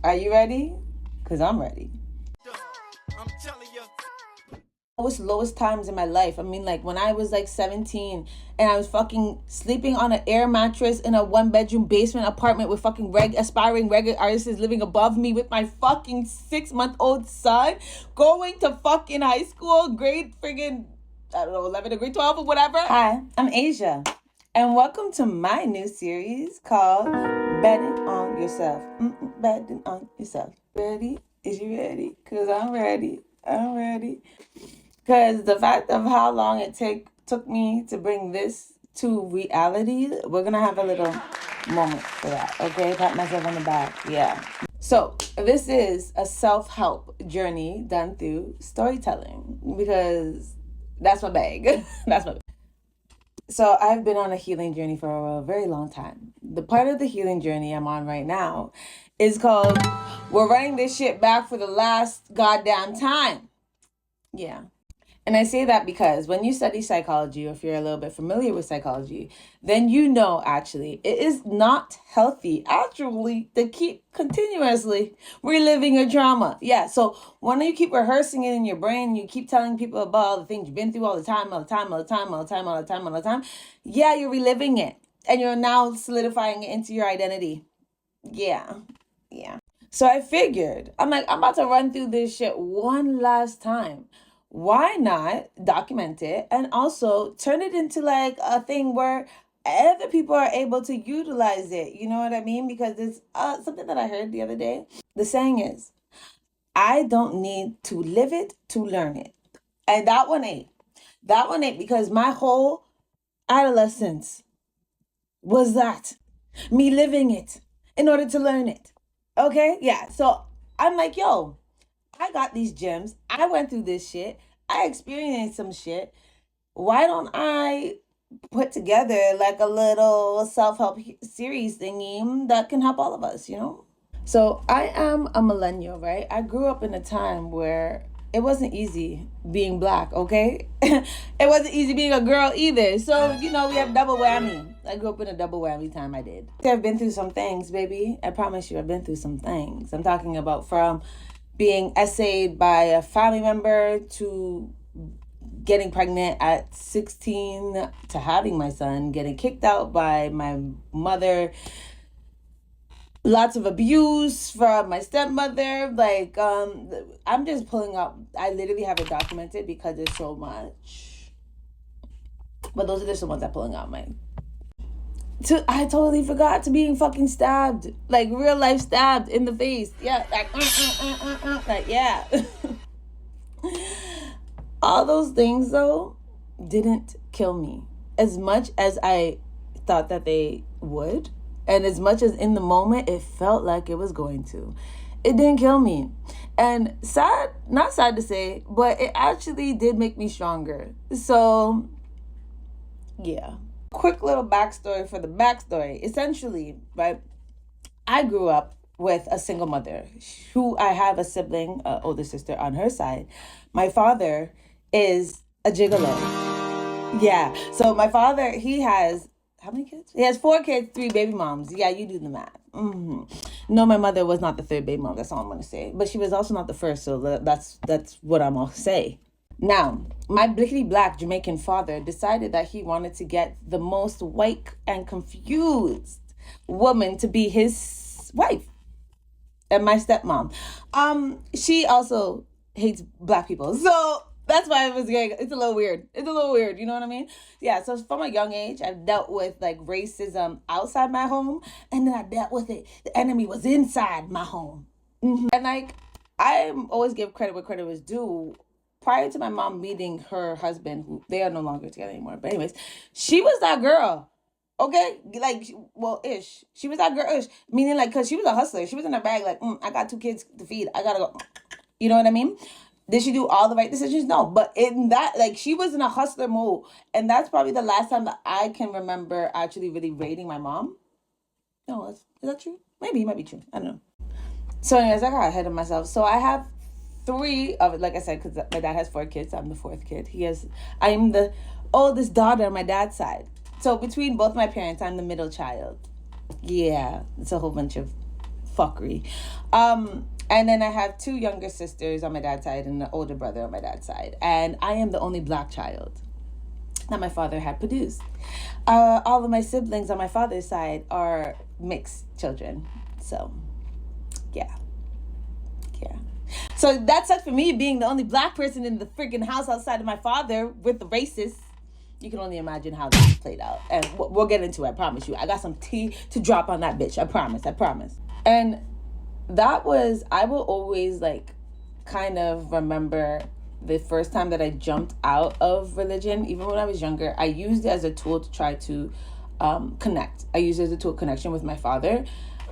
Are you ready? Because I'm ready. I'm telling you. Lowest times in my life. I mean, like when I was like 17 and I was fucking sleeping on an air mattress in a 1-bedroom basement apartment with fucking aspiring reggae artists living above me with my fucking 6-month-old son going to fucking high school, grade friggin', I don't know, 11 or grade 12 or whatever. Hi, I'm Asia, and welcome to my new series called Betting on Yourself. Betting on Yourself. Ready? Is you ready? Because I'm ready. I'm ready. Because the fact of how long it took me to bring this to reality, we're going to have a little moment for that, okay? Pat myself on the back, yeah. So this is a self-help journey done through storytelling because that's my bag. That's my bag. So I've been on a healing journey for a very long time. The part of the healing journey I'm on right now is called We're Running This Shit Back for the Last Goddamn Time. Yeah. And I say that because when you study psychology, or if you're a little bit familiar with psychology, then you know actually it is not healthy actually to keep continuously reliving your trauma. Yeah, so when you keep rehearsing it in your brain, you keep telling people about all the things you've been through all the time, yeah, you're reliving it. And you're now solidifying it into your identity. Yeah. So I figured, I'm about to run through this shit one last time. Why not document it and also turn it into like a thing where other people are able to utilize it? You know what I mean? Because it's something that I heard the other day. The saying is, I don't need to live it to learn it. And that one ain't. That one ain't because my whole adolescence was that. Me living it in order to learn it. Okay? Yeah. So I'm like, yo, I got these gems. I went through this shit. I experienced some shit. Why don't I put together like a little self-help series thingy that can help all of us, you know? So I am a millennial, right? I grew up in a time where it wasn't easy being black, okay? It wasn't easy being a girl either. So, you know, we have double whammy. I grew up in a double whammy time, I did. I've been through some things, baby. I promise you, I've been through some things. I'm talking about from being essayed by a family member to getting pregnant at 16 to having my son, getting kicked out by my mother, lots of abuse from my stepmother. Like, I'm just pulling up. I literally have it documented because there's so much. But those are just the ones I'm pulling out, my. I totally forgot to being fucking stabbed, like real life stabbed in the face. Yeah, like yeah. All those things though didn't kill me as much as I thought that they would, and as much as in the moment it felt like it was going to. It didn't kill me. And not sad to say, but it actually did make me stronger. So yeah. Quick little backstory for the backstory. Essentially, right, I grew up with a single mother who I have a sibling, older sister on her side. My father is a gigolo. Yeah. So my father, he has how many kids? He has 4 kids, 3 baby moms. Yeah, you do the math. No, my mother was not the 3rd baby mom. That's all I'm gonna say. But she was also not the first. So that's what I'm gonna say. Now, my blickety black Jamaican father decided that he wanted to get the most white and confused woman to be his wife. And my stepmom. She also hates black people. So that's why it was getting, it's a little weird. You know what I mean? Yeah, so from a young age, I've dealt with like racism outside my home, and then I dealt with it. The enemy was inside my home. And like, I always give credit where credit was due. Prior to my mom meeting her husband, who they are no longer together anymore, but anyways, she was that girl. Okay, like, well, ish. She was that girl, ish. Meaning, like, because she was a hustler. She was in her bag, like, I got 2 kids to feed. I gotta go. You know what I mean? Did she do all the right decisions? No. But in that, like, she was in a hustler mode. And that's probably the last time that I can remember actually really rating my mom. No, is that true? Maybe it might be true. I don't know. So anyways, I got ahead of myself. So I have 3 of it, like I said, because my dad has 4 kids. I'm the 4th kid. I'm the oldest daughter on my dad's side. So between both my parents, I'm the middle child. Yeah, it's a whole bunch of fuckery. And then I have 2 younger sisters on my dad's side and an older brother on my dad's side. And I am the only black child that my father had produced. All of my siblings on my father's side are mixed children. So, yeah. So that sucks for me, being the only black person in the freaking house outside of my father with the racists. You can only imagine how that played out. And we'll get into it, I promise you. I got some tea to drop on that bitch. I promise. And that was, I will always like kind of remember the first time that I jumped out of religion. Even when I was younger, I used it as a tool to try to connect. I used it as a tool of connection with my father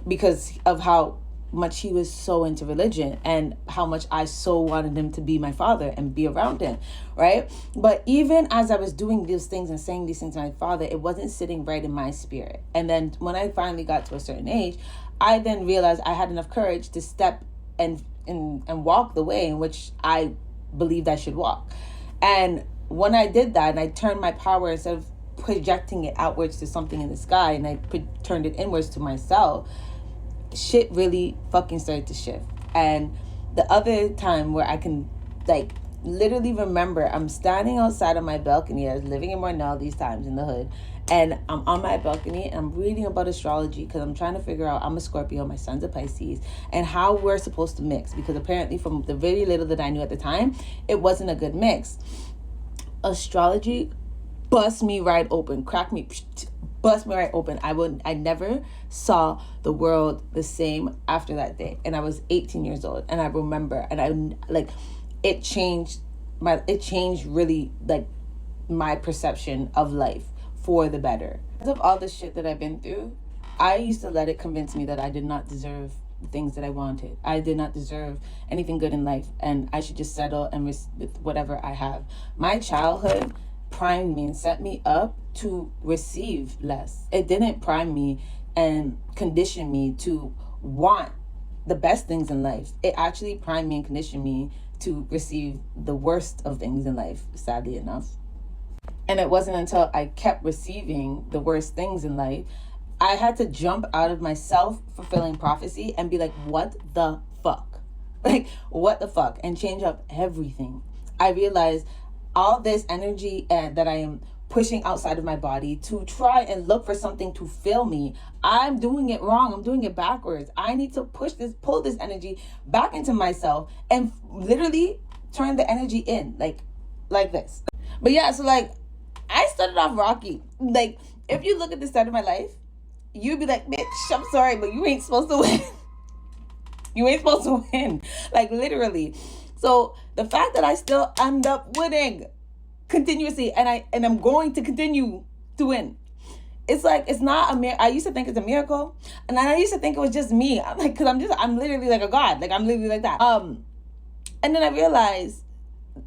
because of how much he was so into religion and how much I so wanted him to be my father and be around him, right? But even as I was doing these things and saying these things to my father, it wasn't sitting right in my spirit. And then when I finally got to a certain age, I then realized I had enough courage to step and walk the way in which I believed I should walk. And when I did that and I turned my power, instead of projecting it outwards to something in the sky, and I turned it inwards to myself, shit really fucking started to shift. And the other time where I can like literally remember, I'm standing outside of my balcony. I was living in Mornell these times in the hood, and I'm on my balcony and I'm reading about astrology because I'm trying to figure out, I'm a Scorpio, my son's a Pisces, and how we're supposed to mix, because apparently from the very little that I knew at the time, it wasn't a good mix. Astrology bust me right open, bust me right open. I never saw the world the same after that day. And I was 18 years old. And I remember, and it changed really like my perception of life for the better. Because of all the shit that I've been through, I used to let it convince me that I did not deserve the things that I wanted. I did not deserve anything good in life. And I should just settle and with whatever I have. My childhood primed me and set me up to receive less. It didn't prime me and condition me to want the best things in life. It actually primed me and conditioned me to receive the worst of things in life, sadly enough. And it wasn't until I kept receiving the worst things in life, I had to jump out of my self-fulfilling prophecy and be like, what the fuck? Like, what the fuck? And change up everything. I realized all this energy that I am pushing outside of my body to try and look for something to fill me, I'm doing it wrong. I'm doing it backwards. I need to pull this energy back into myself and literally turn the energy in like this. But yeah, so like I started off rocky. Like if you look at the start of my life, you'd be like, bitch, I'm sorry, but you ain't supposed to win. You ain't supposed to win. Like literally. So the fact that I still end up winning continuously, and I'm going to continue to win, it's like, it's not I used to think it's a miracle, and then I used to think it was just me. I'm like, because I'm literally like a god. Like I'm literally like that. And then I realized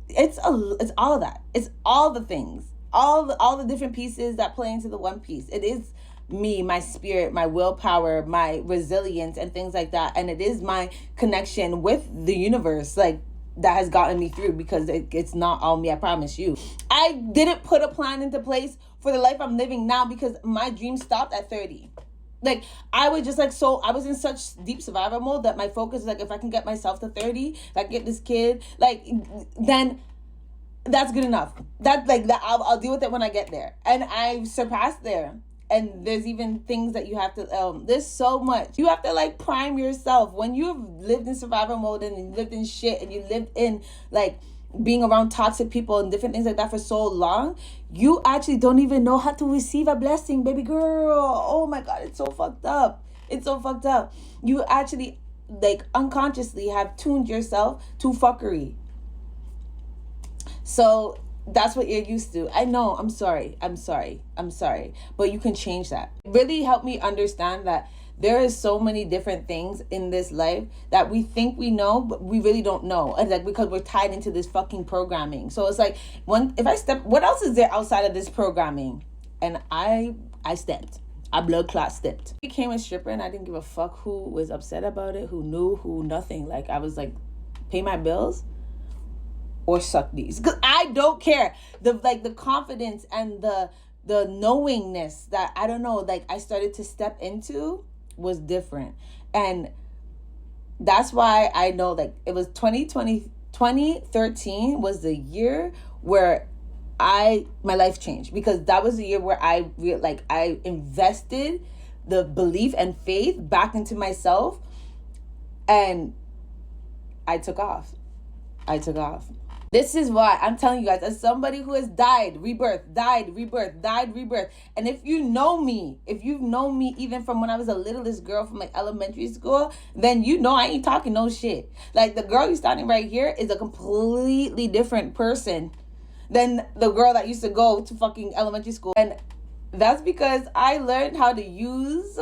it's all of that. It's all the things, all the different pieces that play into the one piece. It is me, my spirit, my willpower, my resilience, and things like that. And it is my connection with the universe, like, that has gotten me through, because it's not all me, I promise you. I didn't put a plan into place for the life I'm living now because my dream stopped at 30. Like, I was just like, I was in such deep survival mode that my focus is like, if I can get myself to 30, if I can get this kid, like, then that's good enough. I'll deal with it when I get there. And I've surpassed there. And there's even things that you have to, there's so much. You have to like prime yourself. When you've lived in survival mode and you lived in shit and you lived in like being around toxic people and different things like that for so long, you actually don't even know how to receive a blessing, baby girl. Oh my God, it's so fucked up. It's so fucked up. You actually like unconsciously have tuned yourself to fuckery. So that's what you're used to. I know, I'm sorry. But you can change that. It really helped me understand that there is so many different things in this life that we think we know, but we really don't know. And like, because we're tied into this fucking programming. So it's like, what else is there outside of this programming? And I stepped. I blood clot stepped. I became a stripper and I didn't give a fuck who was upset about it, who knew, who nothing. Like, I was like, pay my bills or suck these, because I don't care. The confidence and the knowingness that, I don't know, like I started to step into was different. And that's why I know, like, it was 2013 was the year where my life changed, because that was the year where I invested the belief and faith back into myself, and I took off. This is why I'm telling you guys, as somebody who has died, rebirth, and if you've known me even from when I was the littlest girl from like elementary school, then you know I ain't talking no shit. Like, the girl you standing right here is a completely different person than the girl that used to go to fucking elementary school. And that's because I learned how to use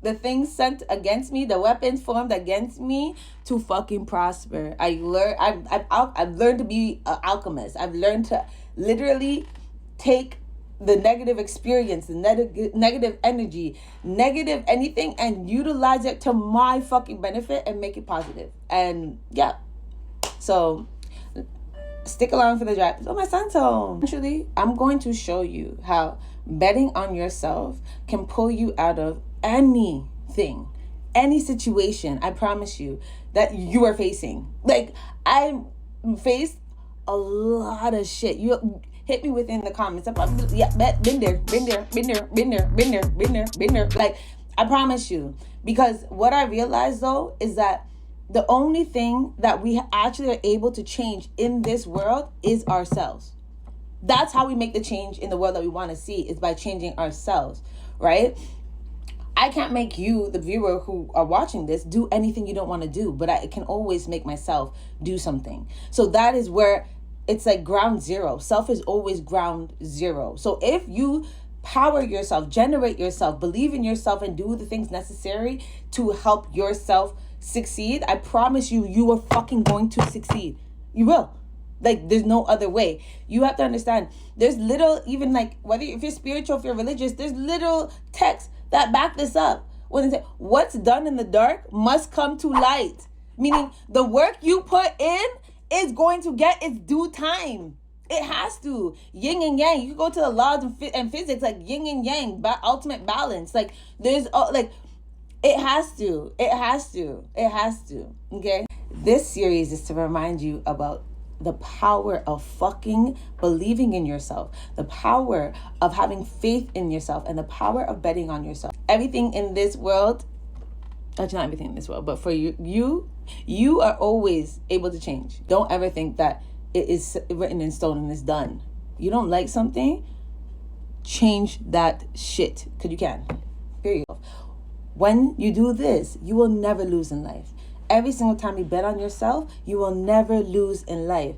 the things sent against me, the weapons formed against me, to fucking prosper. I've learned to be an alchemist. I've learned to literally take the negative experience, the negative energy, negative anything, and utilize it to my fucking benefit and make it positive. And yeah, so stick along for the drive. Oh, my son's home. Actually, I'm going to show you how betting on yourself can pull you out of anything, any situation, I promise you, that you are facing. Like, I faced a lot of shit. You hit me within the comments. Yeah, been there. Like, I promise you. Because what I realized, though, is that the only thing that we actually are able to change in this world is ourselves. That's how we make the change in the world that we want to see, is by changing ourselves, right? I can't make you, the viewer who are watching this, do anything you don't want to do, but I can always make myself do something. So that is where it's like ground zero. Self is always ground zero. So if you power yourself, generate yourself, believe in yourself, and do the things necessary to help yourself succeed, I promise you, you are fucking going to succeed. You will. Like, there's no other way. You have to understand, there's little, even like, whether if you're spiritual, if you're religious, there's little texts that back this up. When they say, what's done in the dark must come to light. Meaning, the work you put in is going to get its due time. It has to. Yin and yang. You can go to the laws and physics, like yin and yang, ultimate balance. Like, there's, like, it has to. Okay? This series is to remind you about the power of fucking believing in yourself, the power of having faith in yourself, and the power of betting on yourself. Everything in this world, actually not everything in this world, but for you are always able to change. Don't ever think that it is written in stone and it's done. You don't like something, change that shit, because you can. Period. When you do this, you will never lose in life. Every single time you bet on yourself, you will never lose in life.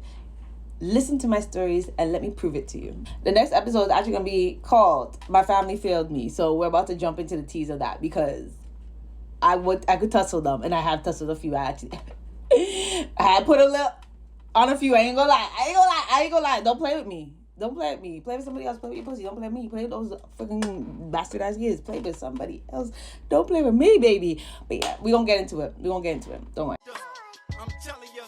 Listen to my stories and let me prove it to you. The next episode is actually going to be called My Family Failed Me. So we're about to jump into the tease of that, because I could tussle them, and I have tussled a few. I had put a little on a few. I ain't gonna lie. Don't play with me. Play with somebody else. Play with your pussy. Don't play with me. Play with those fucking bastardized kids. Play with somebody else. Don't play with me, baby. But yeah, we gonna get into it. Don't worry. I'm telling you.